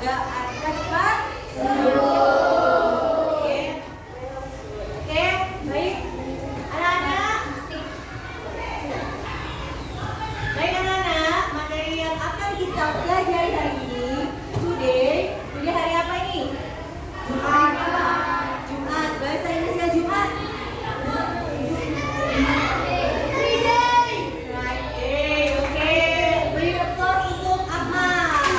Semoga Anda cepat sembuh. Oke, baik. Anak-anak. Baik anak-anak, materi yang akan kita pelajari hari ini, today hari apa ini? Jumat. Jumat. Bahasa Inggrisnya Jumat. Friday. Oke. Beri applause untuk Ahmad.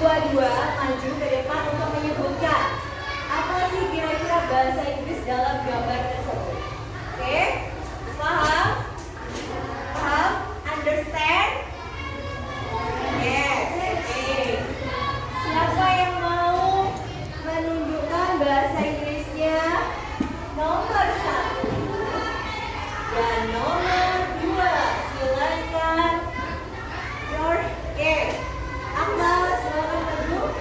dua-dua maju ke depan untuk menyebutkan apa sih kira-kira bahasa Inggris dalam gambar tersebut. Oke? Paham? Paham? Understand? Yes. Oke. Siapa yang mau menunjukkan bahasa Inggrisnya? Nomor 1 dan nomor 2. Silakan. Oke. Akmal, silakan maju.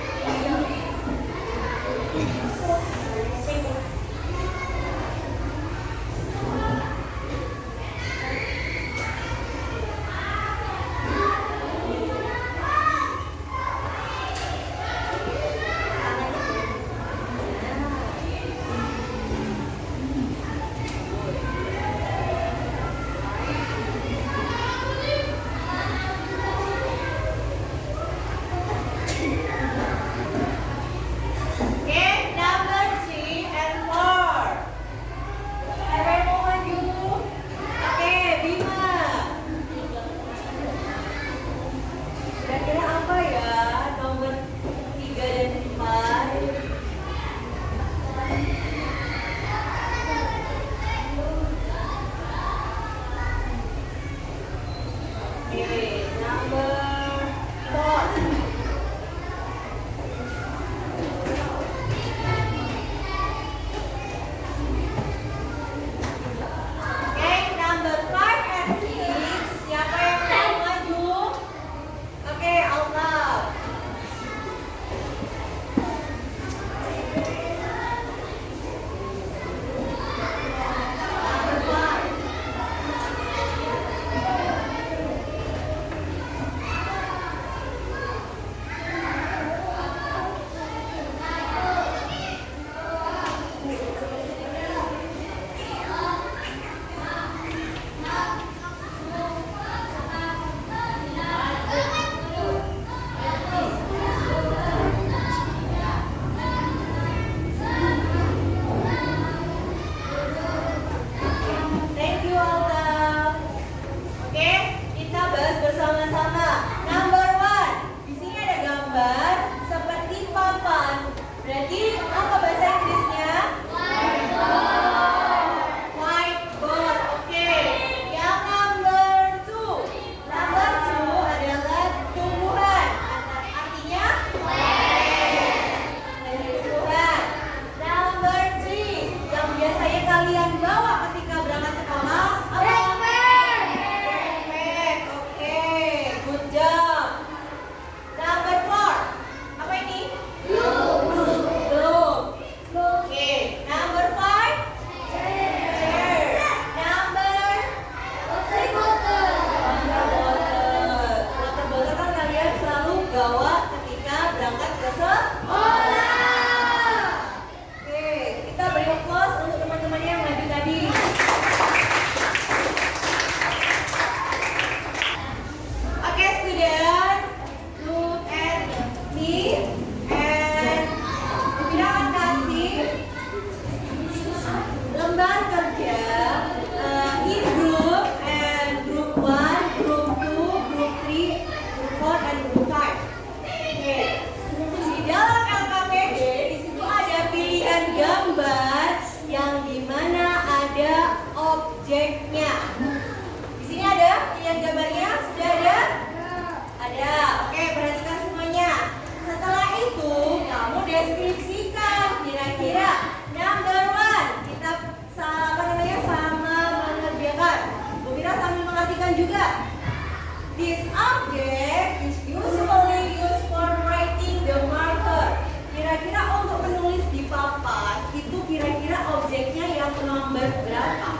This object is usually used for writing the marker. Kira-kira untuk menulis di papan itu kira-kira objeknya yang nomor berapa?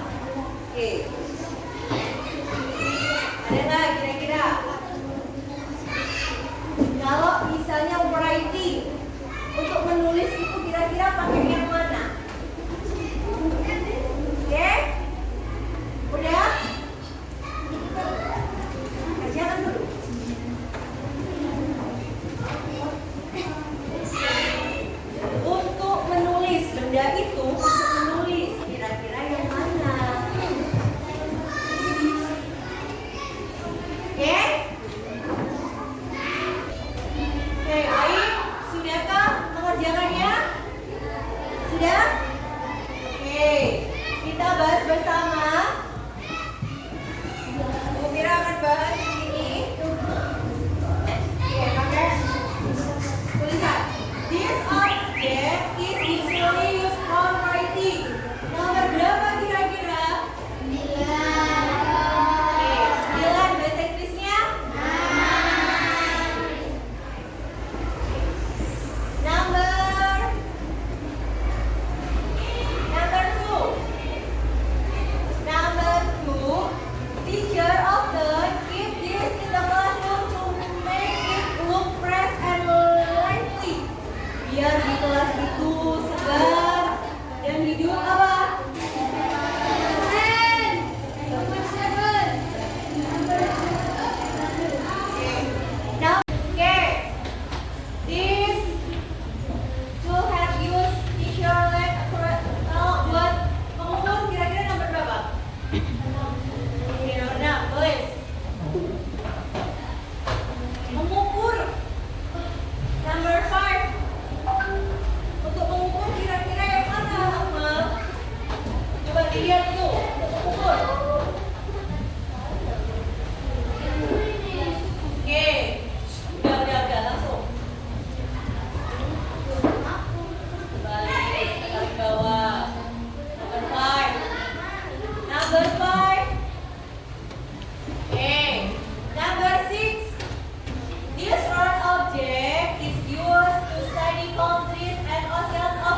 Oke. Ada nggak kira-kira? Kalau misalnya writing untuk menulis itu kira-kira pakai yang mana? Oke? Udah? Kerjakan dulu. Untuk menulis benda itu, untuk menulis kira-kira yang mana? Oke? Oke, baik.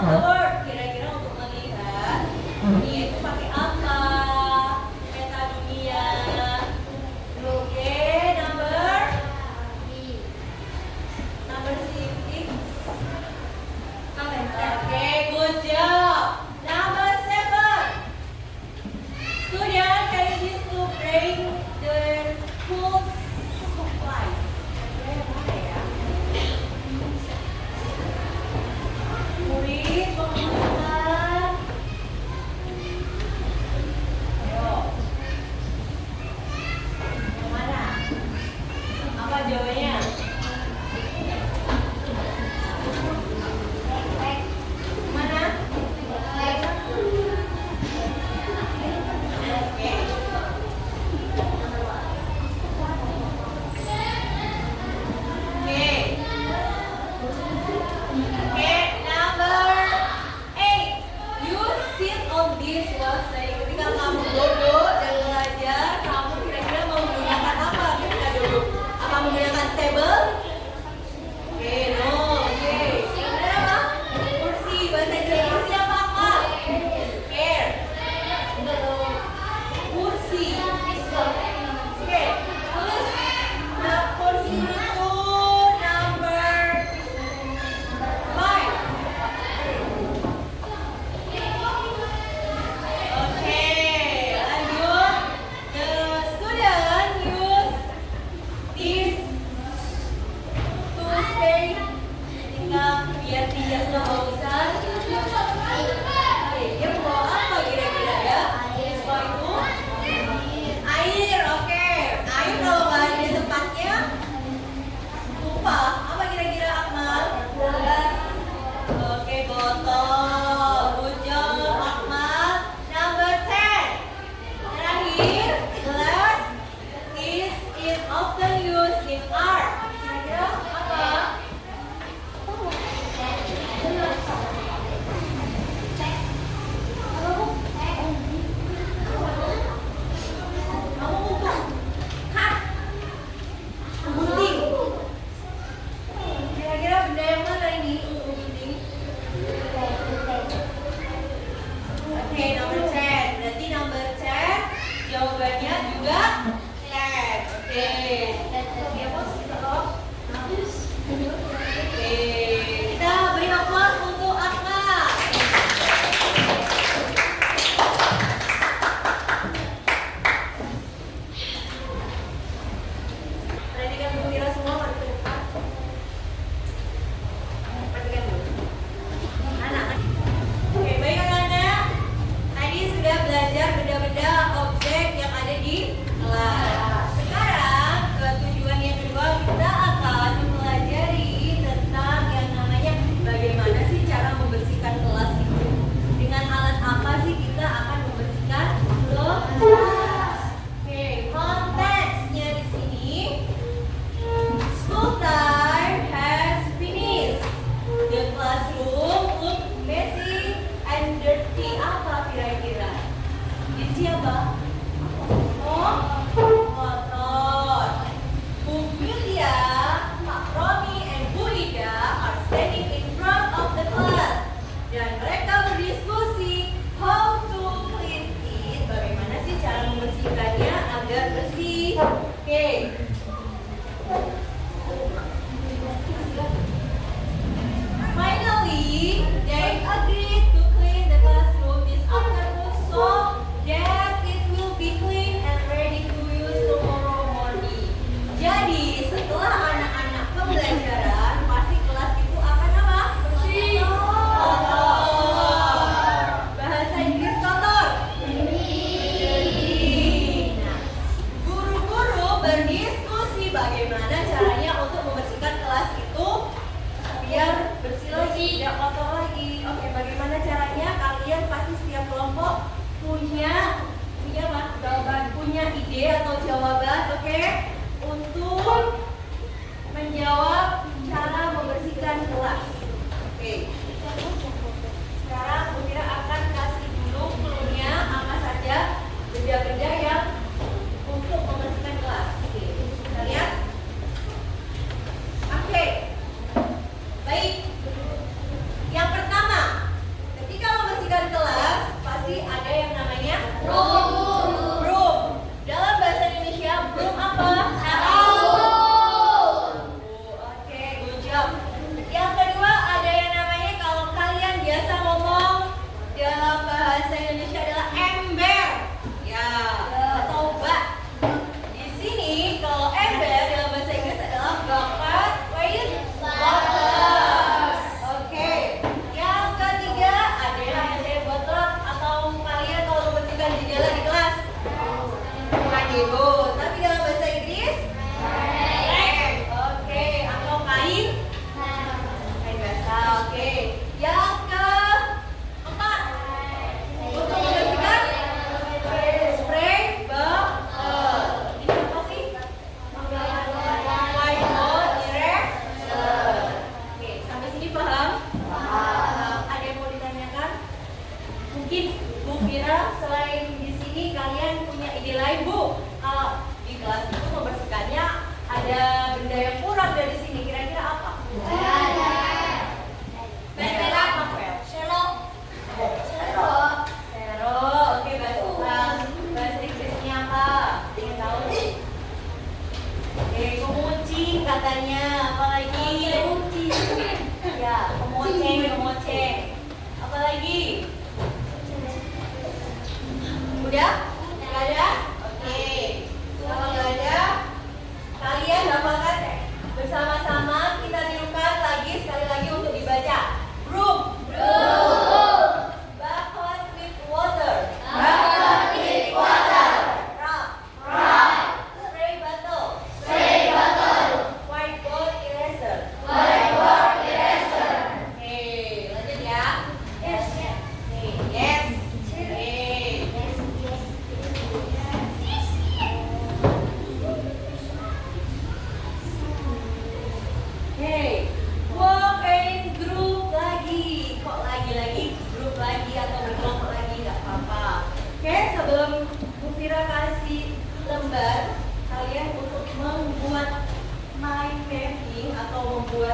the word. Kira-kira untuk melihat dunia itu pakai apa? Peta dunia. Oke, number 6. Oke, good job. Number 7. Student, can you use to bring the school supplies? Mana ya? Murid, mengumpulkan. Ayo. Yang mana? Apa jawabannya? Mana? Ketika kamu duduk dan belajar, kamu kira-kira mau menggunakan apa ketika duduk? Apa menggunakan table? Oke, no. Oke. Benar apa? Kursi. Bahasa Inggris kursi apa? Chair. Kursi. Oke. Terus, nah, kursi itu number 5. Okay, lanjut. The student use this to stay ketika biar tidak kehausan. Dia bawa apa kira-kira ya? Siswa itu air. Oke, air kalau nggak ada tempatnya tumpah. Apa kira-kira Akmal? Oke, botol. Good job Akmal. Number 10. Terakhir, glass. This is often used in art. Kira-kira apa? Kamu untuk cut, gunting. Kira-kira benda yang mana ini untuk gunting? Oke, number 10. Berarti number 10 jawabannya juga 10. Oke. Oke, kita beri aplaus untuk Akmal. Perhatikan dulu kira semua mari ke depan. Perhatikan dulu. Anak. Oke, baik anak-anak. Tadi sudah belajar benda-benda objek yang ada di kelas. Sekarang ke tujuan yang kedua kita akan mempelajari tentang yang namanya bagaimana sih cara membersihkan kelas itu. Dengan alat apa sih kita akan membersihkan kelas? Oke, konteksnya di sini. School time has finished. The classroom look messy and dirty. Apa kira-kira? Dirty apa? Oh, kotor. Bu Yulia, Pak Romi, and Bu Ida are standing in front of the class. Dan mereka berdiskusi how to clean it. Bagaimana sih cara membersihkannya agar bersih? Oke. Finally, they agreed to clean the classroom this afternoon so that it will be clean and ready to use tomorrow morning. Jadi, setelah anak-anak pembelajaran, pasti kelas itu akan apa? Bersih. Kotor. Bahasa Inggris kotor. Bersih. Nah, guru-guru berdiskusi bagaimana caranya untuk membersihkan kelas itu biar bersih lagi, tidak kotor lagi. Oke, bagaimana caranya? Kalian pasti setiap kelompok punya apa? Punya ide atau jawaban, oke? Untuk menjawab cara membersihkan kelas. Oke. Sekarang Bu Kira akan kasih dulu clue-nya apa saja benda-benda yang untuk membersihkan kelas. Oke, kita lihat. Oke. Baik. Yang pertama,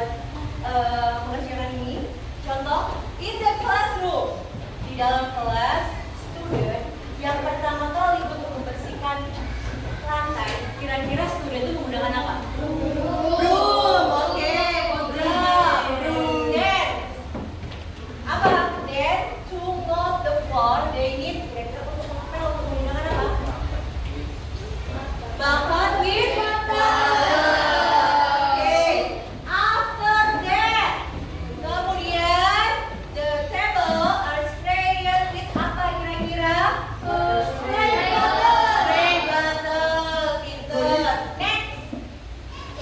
buat mengerjakan ini. Contoh, in the classroom, di dalam kelas, student yang pertama kali untuk membersihkan lantai, kira-kira student itu menggunakan apa? Broom. Oke, broom. Then apa? Then to mop the floor, they need kira-kira untuk menggunakan apa? Bucket with water. Oke. After that, kemudian the table are sprayed with apa kira-kira? Spray bottle. Spray bottle. Pinter. Next.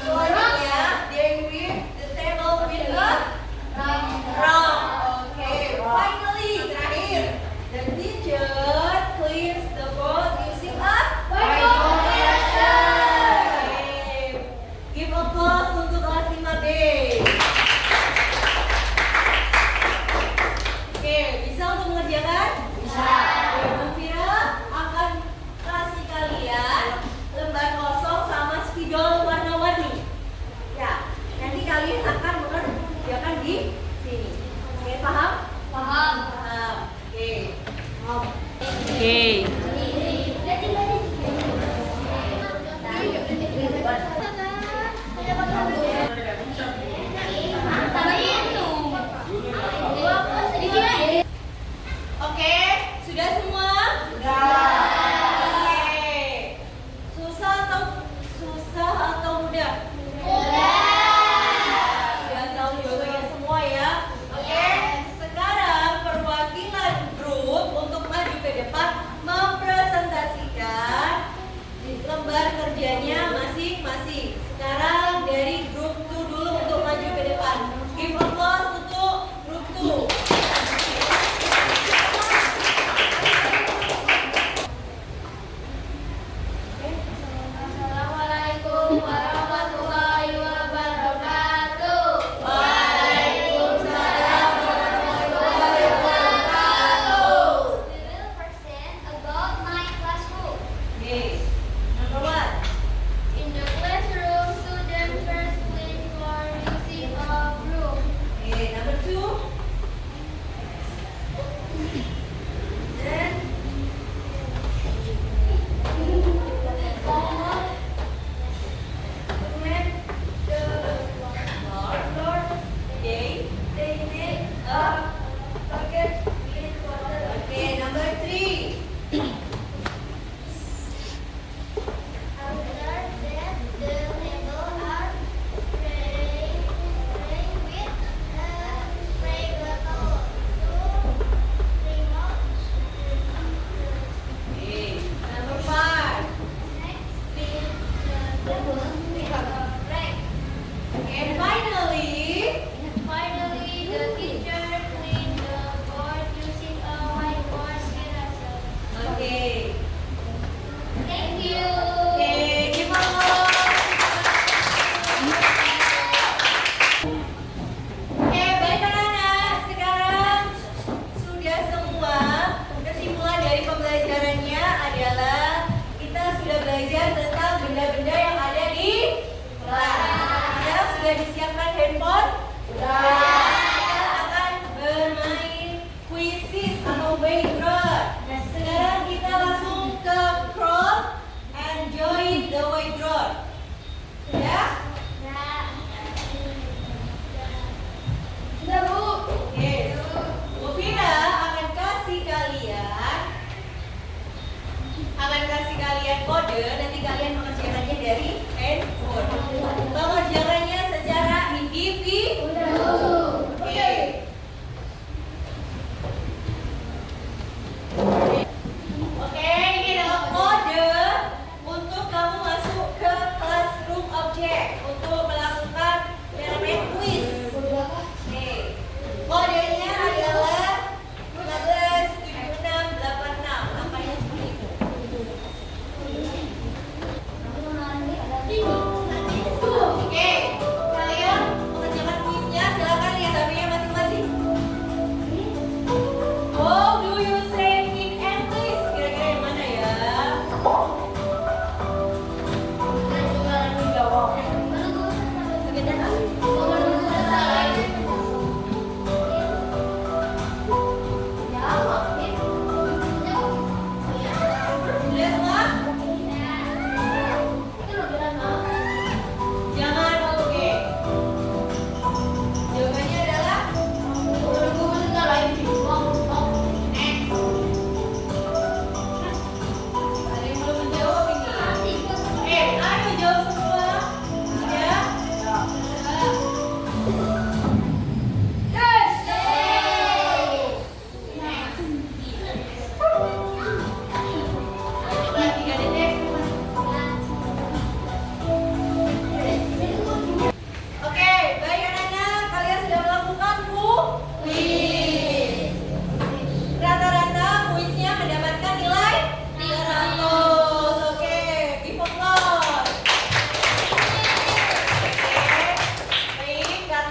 Selanjutnya, they whip the table with a drum. Oke. Finally, terakhir, the teacher cleans the board using a whiteboard. Give applause untuk kelas 5B. Oke, bisa untuk mengerjakan? Bisa. Bu Fira akan kasih kalian lembar kosong sama spidol warna-warni. Ya, nanti kalian akan mengerjakan di sini. Oke, paham? Paham. Paham. Oke. Oke. Oke, sudah semua? Sudah. Oke. Susah atau mudah? Sudah tahu jawabannya semua ya. Oke. Sekarang perwakilan grup untuk maju ke depan mempresentasikan lembar kerjanya masing-masing. Sekarang dari grup 2 dulu untuk maju ke depan. Give applause untuk grup 2. Assalamualaikum warahmatullahi wabarakatuh. Waalaikumsalam warahmatullahi wabarakatuh. We will present about my classroom. Okay. Number 1. In the classroom, students first clean floor using a broom. Okay, number 2. Then to make the floor, Okay. they make a bucket with water. Okay, number 3. After that, the table are sprayed with a spray bottle to remove Okay. Number 5. next with the table with a rag. And finally, Finally, the teacher cleaned the board using a whiteboard eraser. okay. Thank you. Okay, give applause. Oke, baik anak-anak. Sekarang sudah semua. Kesimpulan dari pembelajarannya adalah kita sudah belajar tentang benda-benda yang ada di kelas. Ya, sudah disiapkan handphone? Sudah. Kita akan bermain quizzes atau waydrawing. Nah, sekarang kita langsung ke crawl and join the waydrawing. Ya? Sudah, Bu. Yes. Bu Fira akan kasih kalian kode, nanti kalian mengerjakannya dari handphone. Pengerjaannya secara individu. Oke. Oke, ini adalah kode untuk kamu masuk ke classroom object untuk melakukan yang namanya quiz. Oke. Kodenya adalah 157686. Angkanya seperti itu. Oke.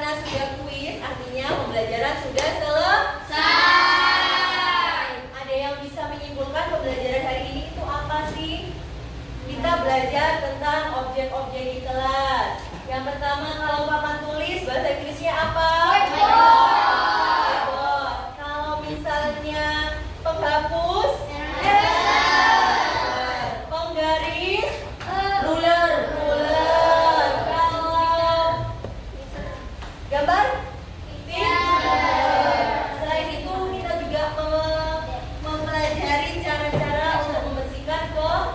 karena sudah kuis, artinya pembelajaran sudah selesai. Ada yang bisa menyimpulkan pembelajaran hari ini itu apa sih? Kita belajar tentang objek-objek di kelas. Yang pertama, kalau papan tulis, bahasa Inggrisnya apa? Whiteboard. Kalau misalnya penghapus, penggaris, ruler. Kalau gambar, selain itu kita juga mempelajari cara-cara untuk membersihkan kelas.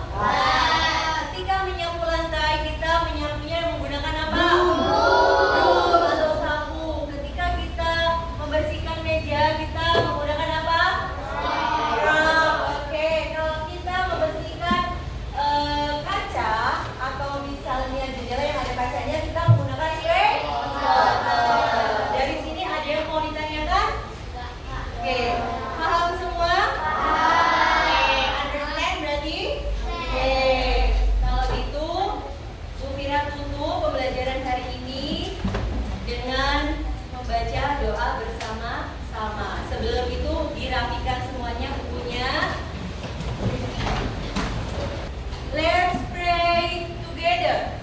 Ketika menyapu lantai, kita menyapunya menggunakan apa? Broom atau sapu. Ketika kita membersihkan meja, kita menggunakan apa? Scrub. Oke, kalau kita membersihkan kaca atau misalnya jendela yang ada kacanya, kita menggunakan spray bottle. Dari sini ada yang mau ditanyakan? Oke, paham semua? Oke, understand berarti? Oke, kalau gitu Bu Fira tutup pembelajaran hari ini dengan membaca doa bersama-sama. Sebelum itu dirapikan semuanya bukunya. Let's pray together.